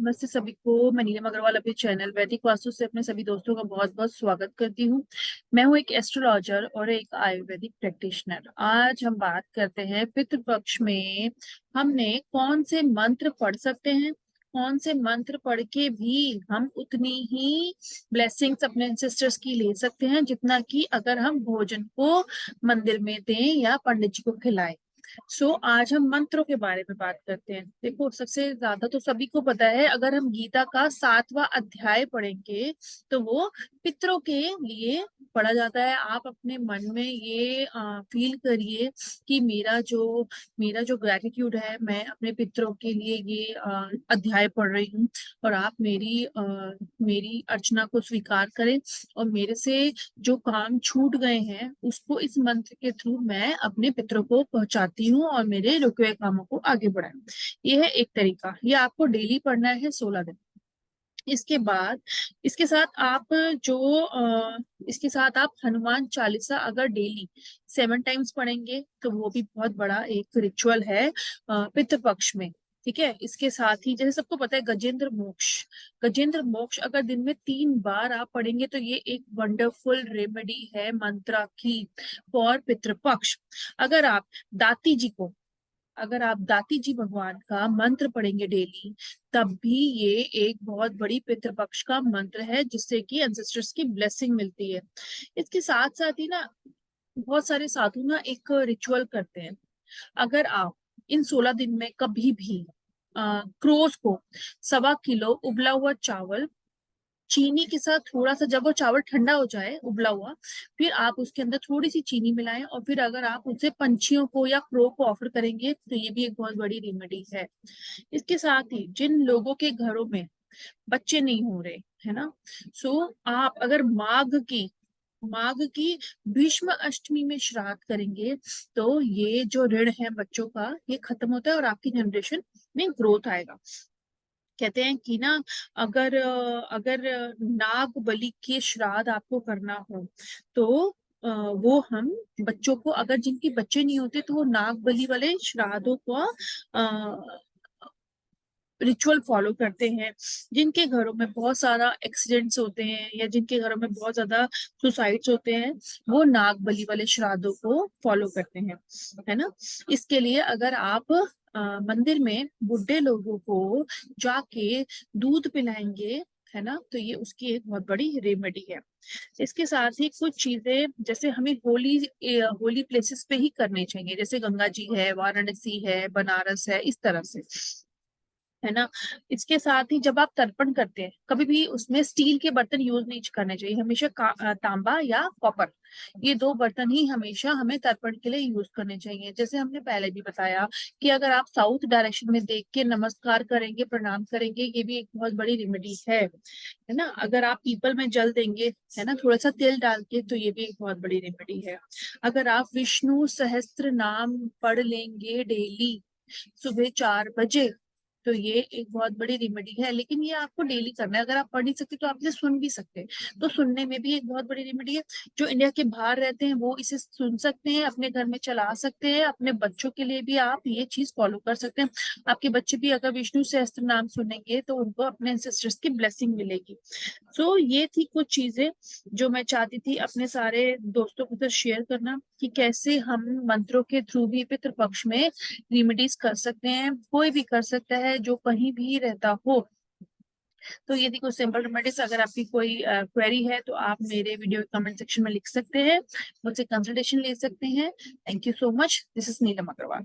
नमस्ते सभी को। मैं नीलम अग्रवाल अपने चैनल वैदिक वास्तु से अपने सभी दोस्तों का बहुत बहुत स्वागत करती हूँ। मैं हूँ एक एस्ट्रोलॉजर और एक आयुर्वेदिक प्रैक्टिशनर। आज हम बात करते हैं पितृपक्ष में हमने कौन से मंत्र पढ़ सकते हैं, कौन से मंत्र पढ़ के भी हम उतनी ही ब्लेसिंग्स अपने एंसेस्टर्स की ले सकते हैं जितना कि अगर हम भोजन को मंदिर में दें या पंडित जी को खिलाएं। आज हम मंत्रों के बारे में बात करते हैं। देखो, सबसे ज्यादा तो सभी को पता है, अगर हम गीता का 7वां अध्याय पढ़ेंगे तो वो पितरों के लिए पढ़ा जाता है। आप अपने मन में ये फील करिए कि मेरा जो ग्रेटिट्यूड है, मैं अपने पितरों के लिए ये अध्याय पढ़ रही हूँ और आप मेरी अर्चना को स्वीकार करें और मेरे से जो काम छूट गए हैं उसको इस मंत्र के थ्रू मैं अपने पितरों को पहुंचाती हूँ और मेरे रुके हुए कामों को आगे बढ़ाएं। यह है एक तरीका। ये आपको डेली पढ़ना है 16 दिन। इसके बाद इसके साथ आप हनुमान चालीसा अगर डेली 7 टाइम्स पढ़ेंगे तो वो भी बहुत बड़ा एक रिचुअल है पितृपक्ष में। ठीक है। इसके साथ ही जैसे सबको पता है गजेंद्र मोक्ष अगर दिन में 3 बार आप पढ़ेंगे तो ये एक वंडरफुल रेमेडी है मंत्रा की फॉर पितृपक्ष। अगर आप दाती जी को अगर आप दाती जी भगवान का मंत्र पढ़ेंगे डेली, तब भी ये एक बहुत बड़ी पितृपक्ष का मंत्र है जिससे कि एंसेस्टर्स की ब्लेसिंग मिलती है। इसके साथ साथ ही ना बहुत सारे साधु ना एक रिचुअल करते हैं। अगर आप इन 16 दिन में कभी भी क्रोस को 1.25 किलो उबला हुआ चावल चीनी के साथ थोड़ा सा, जब वो चावल ठंडा हो जाए उबला हुआ, फिर आप उसके अंदर थोड़ी सी चीनी मिलाएं और फिर अगर आप उसे पंछियों को या क्रो को ऑफर करेंगे तो ये भी एक बहुत बड़ी रेमेडी है। इसके साथ ही जिन लोगों के घरों में बच्चे नहीं हो रहे है ना, आप अगर माघ की भीष्म अष्टमी में श्राद्ध करेंगे तो ये जो ऋण है बच्चों का ये खत्म होता है और आपकी जनरेशन में ग्रोथ आएगा। कहते हैं कि ना, अगर नाग बलि के श्राद्ध आपको करना हो तो वो हम बच्चों को, अगर जिनके बच्चे नहीं होते तो वो नाग बलि वाले श्राद्धों को रिचुअल फॉलो करते हैं। जिनके घरों में बहुत सारा एक्सीडेंट्स होते हैं या जिनके घरों में बहुत ज्यादा सुसाइड्स होते हैं, वो नाग बलि वाले श्राद्धों को फॉलो करते हैं, है ना। इसके लिए अगर आप मंदिर में बुढ़े लोगों को जाके दूध पिलाएंगे, है ना, तो ये उसकी एक बहुत बड़ी रेमेडी है। इसके साथ ही कुछ चीजें जैसे हमें होली प्लेसेस पे ही करनी चाहिए, जैसे गंगा जी है, वाराणसी है, बनारस है, इस तरह से, है ना। इसके साथ ही जब आप तर्पण करते हैं कभी भी उसमें स्टील के बर्तन यूज नहीं करने चाहिए, हमेशा तांबा या कॉपर, ये 2 बर्तन ही हमेशा हमें तर्पण के लिए यूज करने चाहिए। जैसे हमने पहले भी बताया कि अगर आप साउथ डायरेक्शन में देख के नमस्कार करेंगे, प्रणाम करेंगे, ये भी एक बहुत बड़ी रेमेडी है ना। अगर आप पीपल में जल देंगे, है ना, थोड़ा सा तेल डाल के, तो ये भी एक बहुत बड़ी रेमेडी है। अगर आप विष्णु सहस्त्र नाम पढ़ लेंगे डेली सुबह 4 बजे, तो ये एक बहुत बड़ी रेमेडी है। लेकिन ये आपको डेली करना है। अगर आप पढ़ नहीं सकते तो आप इसे सुन भी सकते हैं, तो सुनने में भी एक बहुत बड़ी रेमेडी है। जो इंडिया के बाहर रहते हैं वो इसे सुन सकते हैं, अपने घर में चला सकते हैं। अपने बच्चों के लिए भी आप ये चीज फॉलो कर सकते हैं। आपके बच्चे भी अगर विष्णु सहस्त्र नाम सुनेंगे तो उनको अपने एंसेस्टर्स की ब्लेसिंग मिलेगी। ये थी कुछ चीजें जो मैं चाहती थी अपने सारे दोस्तों के साथ शेयर करना, कि कैसे हम मंत्रों के थ्रू भी पितृपक्ष में रेमेडीज कर सकते हैं। कोई भी कर सकता है जो कहीं भी रहता हो। तो ये थी कुछ सिंपल रेमेडीज। अगर आपकी कोई क्वेरी है तो आप मेरे वीडियो कमेंट सेक्शन में लिख सकते हैं, मुझसे कंसल्टेशन ले सकते हैं। Thank you so much. This is Neelam Agarwal.